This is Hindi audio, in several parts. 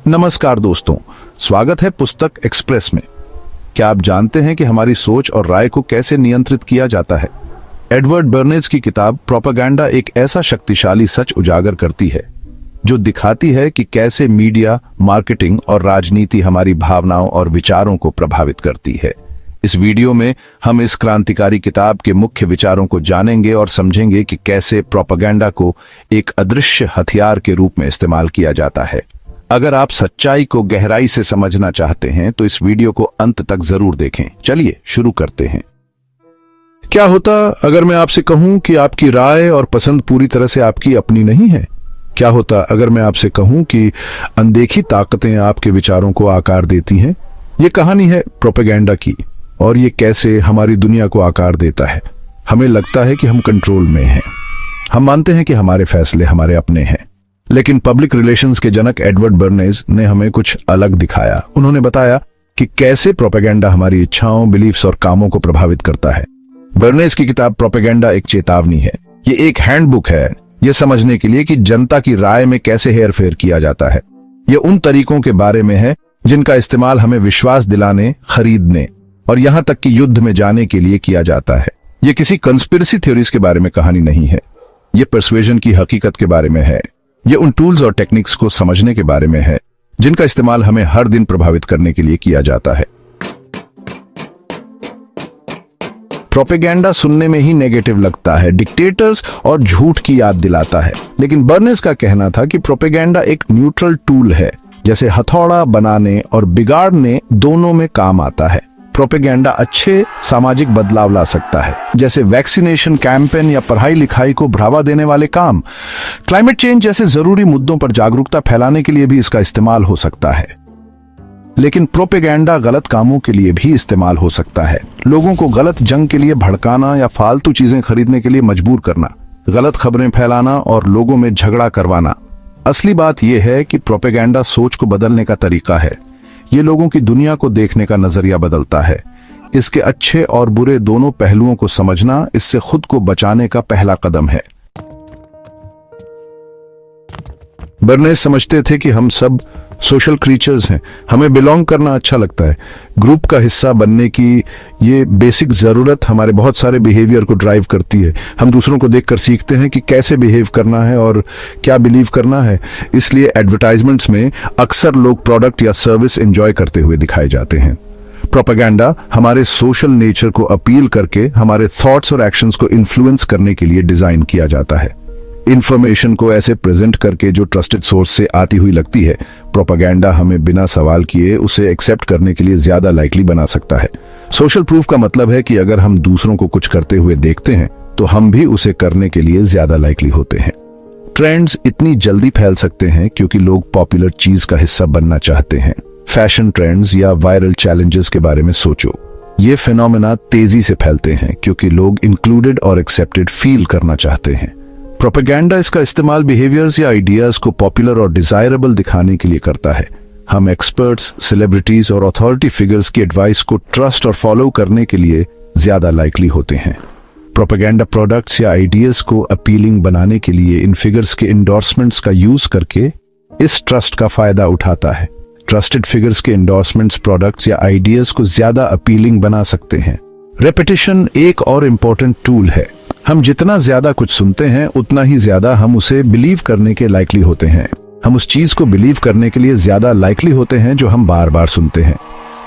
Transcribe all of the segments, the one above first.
नमस्कार दोस्तों, स्वागत है पुस्तक एक्सप्रेस में। क्या आप जानते हैं कि हमारी सोच और राय को कैसे नियंत्रित किया जाता है? एडवर्ड बर्नेज की किताब प्रोपेगेंडा एक ऐसा शक्तिशाली सच उजागर करती है जो दिखाती है कि कैसे मीडिया, मार्केटिंग और राजनीति हमारी भावनाओं और विचारों को प्रभावित करती है। इस वीडियो में हम इस क्रांतिकारी किताब के मुख्य विचारों को जानेंगे और समझेंगे कि कैसे प्रोपेगेंडा को एक अदृश्य हथियार के रूप में इस्तेमाल किया जाता है। अगर आप सच्चाई को गहराई से समझना चाहते हैं तो इस वीडियो को अंत तक जरूर देखें। चलिए शुरू करते हैं। क्या होता अगर मैं आपसे कहूं कि आपकी राय और पसंद पूरी तरह से आपकी अपनी नहीं है? क्या होता अगर मैं आपसे कहूं कि अनदेखी ताकतें आपके विचारों को आकार देती हैं? ये कहानी है प्रोपेगेंडा की और ये कैसे हमारी दुनिया को आकार देता है। हमें लगता है कि हम कंट्रोल में हैं। हम मानते हैं कि हमारे फैसले हमारे अपने हैं, लेकिन पब्लिक रिलेशंस के जनक एडवर्ड बर्नेज ने हमें कुछ अलग दिखाया। उन्होंने बताया कि कैसे प्रोपेगेंडा हमारी इच्छाओं, बिलीफ्स और कामों को प्रभावित करता है। बर्नेज की किताब प्रोपेगेंडा एक चेतावनी है। ये एक हैंडबुक है ये समझने के लिए कि जनता की राय में कैसे हेरफेर किया जाता है। ये उन तरीकों के बारे में है जिनका इस्तेमाल हमें विश्वास दिलाने, खरीदने और यहां तक कि युद्ध में जाने के लिए किया जाता है। ये किसी कंस्पिरेसी थ्योरीज के बारे में कहानी नहीं है। ये परसुएजन की हकीकत के बारे में है। ये उन टूल्स और टेक्निक्स को समझने के बारे में है जिनका इस्तेमाल हमें हर दिन प्रभावित करने के लिए किया जाता है। प्रोपेगेंडा सुनने में ही नेगेटिव लगता है, डिक्टेटर्स और झूठ की याद दिलाता है, लेकिन बर्नेज का कहना था कि प्रोपेगेंडा एक न्यूट्रल टूल है, जैसे हथौड़ा बनाने और बिगाड़ने दोनों में काम आता है। प्रोपेगेंडा अच्छे सामाजिक बदलाव ला सकता है, जैसे वैक्सीनेशन कैंपेन या पढ़ाई लिखाई को बढ़ावा देने वाले काम। क्लाइमेट चेंज जैसे जरूरी मुद्दों पर जागरूकता फैलाने के लिए भी इसका इस्तेमाल हो सकता है। लेकिन प्रोपेगेंडा गलत कामों के लिए भी इस्तेमाल हो सकता है। लोगों को गलत जंग के लिए भड़काना या फालतू चीजें खरीदने के लिए मजबूर करना, गलत खबरें फैलाना और लोगों में झगड़ा करवाना। असली बात यह है कि प्रोपेगेंडा सोच को बदलने का तरीका है। ये लोगों की दुनिया को देखने का नजरिया बदलता है। इसके अच्छे और बुरे दोनों पहलुओं को समझना इससे खुद को बचाने का पहला कदम है। बर्नेज समझते थे कि हम सब सोशल क्रीचर्स हैं। हमें बिलोंग करना अच्छा लगता है। ग्रुप का हिस्सा बनने की ये बेसिक जरूरत हमारे बहुत सारे बिहेवियर को ड्राइव करती है। हम दूसरों को देखकर सीखते हैं कि कैसे बिहेव करना है और क्या बिलीव करना है। इसलिए एडवर्टाइजमेंट्स में अक्सर लोग प्रोडक्ट या सर्विस एंजॉय करते हुए दिखाए जाते हैं। प्रोपेगेंडा हमारे सोशल नेचर को अपील करके हमारे थॉट्स और एक्शंस को इन्फ्लुएंस करने के लिए डिजाइन किया जाता है। इंफॉर्मेशन को ऐसे प्रेजेंट करके जो ट्रस्टेड सोर्स से आती हुई लगती है, प्रोपेगेंडा हमें बिना सवाल किए उसे एक्सेप्ट करने के लिए ज्यादा लाइकली बना सकता है। सोशल प्रूफ का मतलब है कि अगर हम दूसरों को कुछ करते हुए देखते हैं तो हम भी उसे करने के लिए ज्यादा लाइकली होते हैं। ट्रेंड्स इतनी जल्दी फैल सकते हैं क्योंकि लोग पॉपुलर चीज का हिस्सा बनना चाहते हैं। फैशन ट्रेंड्स या वायरल चैलेंजेस के बारे में सोचो। ये फिनोमेना तेजी से फैलते हैं क्योंकि लोग इंक्लूडेड और एक्सेप्टेड फील करना चाहते हैं। प्रोपेगेंडा इसका इस्तेमाल बिहेवियर्स या आइडियाज को पॉपुलर और डिजायरेबल दिखाने के लिए करता है। हम एक्सपर्ट्स, सेलिब्रिटीज और अथॉरिटी फिगर्स की एडवाइस को ट्रस्ट और फॉलो करने के लिए ज्यादा लाइकली होते हैं। प्रोपेगेंडा प्रोडक्ट्स या आइडियाज को अपीलिंग बनाने के लिए इन फिगर्स के इंडोर्समेंट्स का यूज करके इस ट्रस्ट का फायदा उठाता है। ट्रस्टेड फिगर्स के इंडोर्समेंट्स प्रोडक्ट्स या आइडियाज को ज्यादा अपीलिंग बना सकते हैं। रेपिटेशन एक और इम्पोर्टेंट टूल है। हम जितना ज्यादा कुछ सुनते हैं उतना ही ज्यादा हम उसे बिलीव करने के लाइकली होते हैं। हम उस चीज को बिलीव करने के लिए ज्यादा लाइकली होते हैं जो हम बार बार सुनते हैं।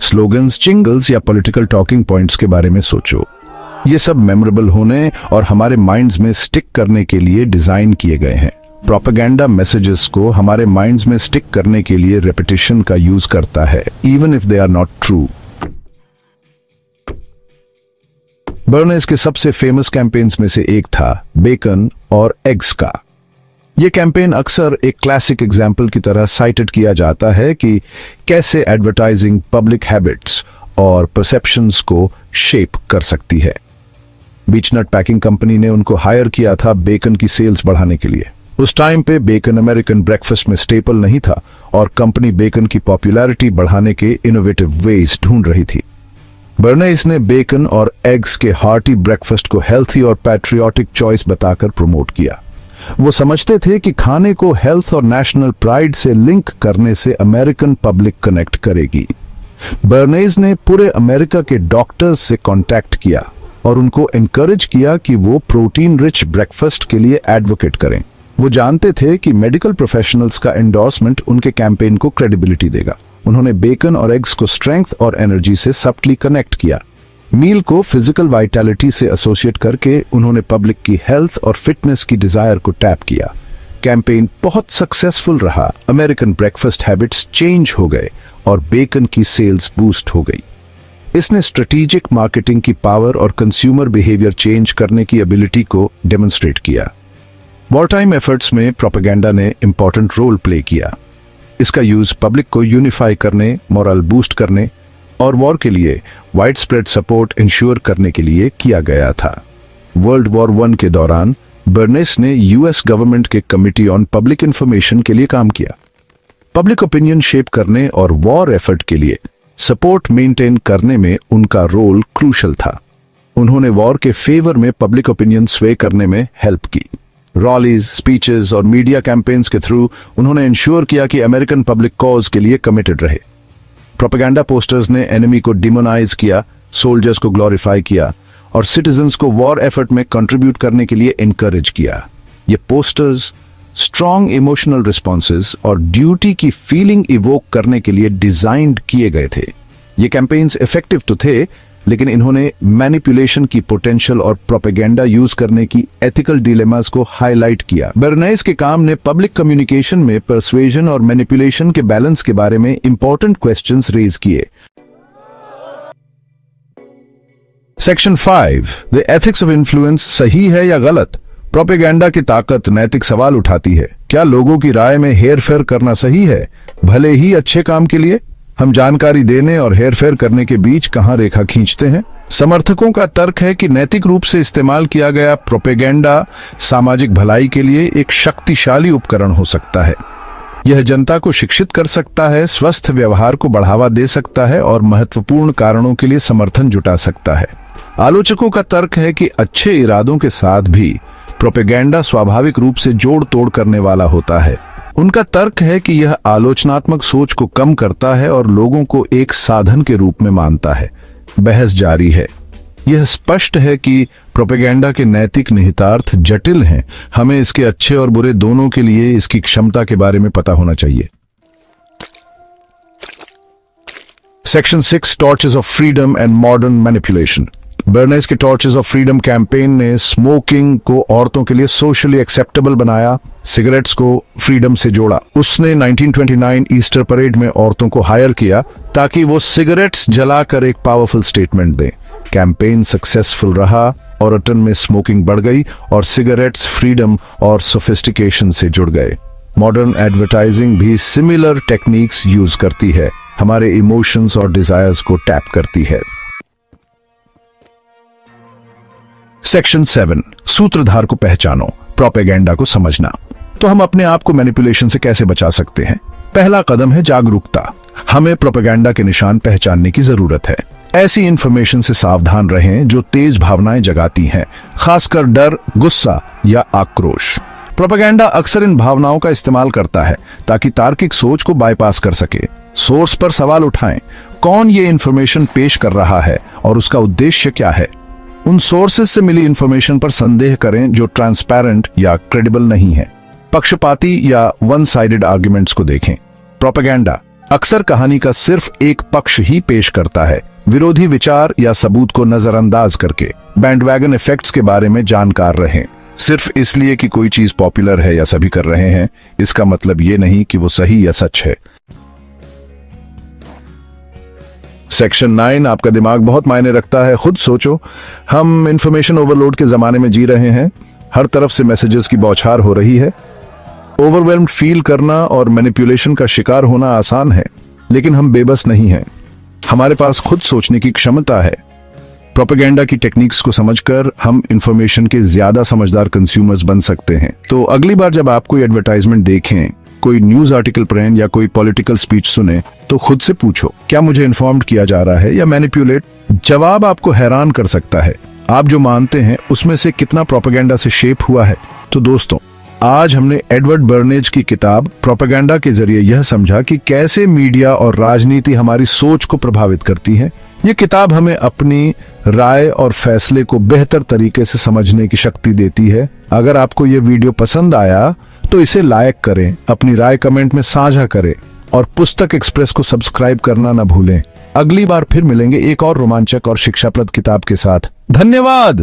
स्लोगन्स, जिंगल्स या पॉलिटिकल टॉकिंग पॉइंट्स के बारे में सोचो। ये सब मेमोरेबल होने और हमारे माइंड्स में स्टिक करने के लिए डिजाइन किए गए हैं। प्रोपेगेंडा मैसेजेस को हमारे माइंड्स में स्टिक करने के लिए रेपिटेशन का यूज करता है, even if they are not true. Bernays के सबसे फेमस कैंपेन्स में से एक था बेकन और एग्स का। यह कैंपेन अक्सर एक क्लासिक एग्जाम्पल की तरह साइटेड किया जाता है कि कैसे एडवर्टाइजिंग पब्लिक हैबिट्स और परसेप्शंस को शेप कर सकती है। बीचनट पैकिंग कंपनी ने उनको हायर किया था बेकन की सेल्स बढ़ाने के लिए। उस टाइम पे बेकन अमेरिकन ब्रेकफास्ट में स्टेपल नहीं था और कंपनी बेकन की पॉपुलैरिटी बढ़ाने के इनोवेटिव वेज ढूंढ रही थी। बर्नेज ने बेकन और एग्स के हार्टी ब्रेकफास्ट को हेल्थी और पैट्रियोटिक चॉइस बताकर प्रमोट किया। वो समझते थे कि खाने को हेल्थ और नेशनल प्राइड से लिंक करने से अमेरिकन पब्लिक कनेक्ट करेगी। बर्नेज ने पूरे अमेरिका के डॉक्टर्स से कांटेक्ट किया और उनको एनकरेज किया कि वो प्रोटीन रिच ब्रेकफास्ट के लिए एडवोकेट करें। वो जानते थे कि मेडिकल प्रोफेशनल्स का एंडोर्समेंट उनके कैंपेन को क्रेडिबिलिटी देगा। उन्होंने बेकन और एग्स को स्ट्रेंथ और एनर्जी से सब्टली कनेक्ट किया। मील को फिजिकल वाइटैलिटी से एसोसिएट करके उन्होंने पब्लिक की हेल्थ और फिटनेस की डिजायर को टैप किया। कैंपेन बहुत सक्सेसफुल रहा। अमेरिकन ब्रेकफास्ट हैबिट्स चेंज हो गए और बेकन की सेल्स बूस्ट हो गई। इसने स्ट्रेटेजिक मार्केटिंग की पावर और कंज्यूमर बिहेवियर चेंज करने की एबिलिटी को डेमोन्स्ट्रेट किया। वॉर टाइम एफर्ट्स में प्रोपेगेंडा ने इंपॉर्टेंट रोल प्ले किया। इसका यूज पब्लिक को यूनिफाई करने, मोरल बूस्ट करने और वॉर के लिए वाइड स्प्रेड सपोर्ट इंश्योर करने के लिए किया गया था। वर्ल्ड वॉर 1 के दौरान बर्नेस ने यूएस गवर्नमेंट के कमिटी ऑन पब्लिक इंफॉर्मेशन के लिए काम किया। पब्लिक ओपिनियन शेप करने और वॉर एफर्ट के लिए सपोर्ट मेंटेन करने में उनका रोल क्रूशल था। उन्होंने वॉर के फेवर में पब्लिक ओपिनियन स्वे करने में हेल्प की। रैलीज, स्पीचेस और मीडिया कैंपेन्स के थ्रू उन्होंने इंश्योर किया कि अमेरिकन पब्लिक कॉज के लिए कमिटेड रहे। प्रोपेगेंडा पोस्टर्स ने एनिमी को डिमोनाइज किया, सोल्जर्स को ग्लोरीफाई किया और सिटीजन्स को वॉर एफर्ट में कंट्रीब्यूट करने के लिए एनकरेज किया। ये पोस्टर्स स्ट्रॉन्ग इमोशनल रिस्पॉन्सेज और ड्यूटी की फीलिंग इवोक करने के लिए डिजाइंड किए गए थे। ये कैंपेन्स इफेक्टिव तो थे, लेकिन इन्होंने मैनिपुलेशन की पोटेंशियल और प्रोपेगेंडा यूज करने की एथिकल डिलेमास को हाईलाइट किया। बर्नेस के काम ने पब्लिक कम्युनिकेशन में परसुएजन और मैनिपुलेशन के बैलेंस के बारे में इंपॉर्टेंट क्वेश्चंस रेज किए। Section 5, the ethics of influence सही है या गलत? प्रोपेगेंडा की ताकत नैतिक सवाल उठाती है। क्या लोगों की राय में हेरफेर करना सही है, भले ही अच्छे काम के लिए? हम जानकारी देने और हेरफेर करने के बीच कहां रेखा खींचते हैं? समर्थकों का तर्क है कि नैतिक रूप से इस्तेमाल किया गया प्रोपेगेंडा सामाजिक भलाई के लिए एक शक्तिशाली उपकरण हो सकता है। यह जनता को शिक्षित कर सकता है, स्वस्थ व्यवहार को बढ़ावा दे सकता है और महत्वपूर्ण कारणों के लिए समर्थन जुटा सकता है। आलोचकों का तर्क है कि अच्छे इरादों के साथ भी प्रोपेगेंडा स्वाभाविक रूप से जोड़ तोड़ करने वाला होता है। उनका तर्क है कि यह आलोचनात्मक सोच को कम करता है और लोगों को एक साधन के रूप में मानता है। बहस जारी है। यह स्पष्ट है कि प्रोपेगेंडा के नैतिक निहितार्थ जटिल हैं। हमें इसके अच्छे और बुरे दोनों के लिए इसकी क्षमता के बारे में पता होना चाहिए। Section 6, torches of freedom and modern manipulation. Berners के टॉर्चेस ऑफ फ्रीडम कैंपेन ने स्मोकिंग को औरतों के लिए सोशली एक्सेप्टेबल बनाया, सिगरेट्स को फ्रीडम से जोड़ा। उसने 1929 ईस्टर परेड में औरतों को हायर किया ताकि वो सिगरेट्स जलाकर एक पावरफुल स्टेटमेंट दें। कैंपेन सक्सेसफुल रहा, औरतन में स्मोकिंग बढ़ गई और सिगरेट्स फ्रीडम और सोफिस्टिकेशन से जुड़ गए। मॉडर्न एडवर्टाइजिंग भी सिमिलर टेक्निक्स यूज करती है, हमारे इमोशंस और डिजायर्स को टैप करती है। सेक्शन 7, सूत्रधार को पहचानो, प्रोपेगेंडा को समझना। तो हम अपने आप को मैनिपुलेशन से कैसे बचा सकते हैं? पहला कदम है जागरूकता। हमें प्रोपेगेंडा के निशान पहचानने की जरूरत है। ऐसी इंफॉर्मेशन से सावधान रहें जो तेज भावनाएं जगाती हैं, खासकर डर, गुस्सा या आक्रोश। प्रोपेगेंडा अक्सर इन भावनाओं का इस्तेमाल करता है ताकि तार्किक सोच को बाईपास कर सके। सोर्स पर सवाल उठाएं, कौन ये इंफॉर्मेशन पेश कर रहा है और उसका उद्देश्य क्या है। उन सोर्सेज से मिली इंफॉर्मेशन पर संदेह करें जो ट्रांसपेरेंट या क्रेडिबल नहीं है। पक्षपाती या वन साइडेड आर्ग्यूमेंट्स को देखें। प्रोपेगेंडा अक्सर कहानी का सिर्फ एक पक्ष ही पेश करता है, विरोधी विचार या सबूत को नजरअंदाज करके। बैंडवैगन इफेक्ट्स के बारे में जानकार रहें। सिर्फ इसलिए कि कोई चीज पॉपुलर है या सभी कर रहे हैं, इसका मतलब ये नहीं कि वो सही या सच है। सेक्शन 9, आपका दिमाग बहुत मायने रखता है। खुद सोचो, हम इंफॉर्मेशन ओवरलोड के जमाने में जी रहे हैं। हर तरफ से मैसेजेस की बौछार हो रही है। ओवरवेल्म्ड फील करना और मैनिपुलेशन का शिकार होना आसान है, लेकिन हम बेबस नहीं हैं। हमारे पास खुद सोचने की क्षमता है। प्रोपेगेंडा की टेक्निक्स को समझकर हम इंफॉर्मेशन के ज्यादा समझदार कंज्यूमर्स बन सकते हैं। तो अगली बार जब आप कोई एडवर्टाइजमेंट देखें, कोई न्यूज आर्टिकल पढ़ें या कोई पॉलिटिकल स्पीच सुने, तो खुद से पूछो, क्या मुझे इन्फॉर्म्ड किया जा रहा है या मैनिपुलेट? जवाब आपको हैरान कर सकता है। आप जो मानते हैं उसमें से कितना प्रोपेगेंडा से शेप हुआ है। तो दोस्तों, आज हमने एडवर्ड बर्नेज की किताब प्रोपेगेंडा के जरिए यह समझा कि कैसे मीडिया और राजनीति हमारी सोच को प्रभावित करती है। ये किताब हमें अपनी राय और फैसले को बेहतर तरीके से समझने की शक्ति देती है। अगर आपको ये वीडियो पसंद आया तो इसे लाइक करें, अपनी राय कमेंट में साझा करें और पुस्तक एक्सप्रेस को सब्सक्राइब करना न भूलें। अगली बार फिर मिलेंगे एक और रोमांचक और शिक्षाप्रद किताब के साथ। धन्यवाद।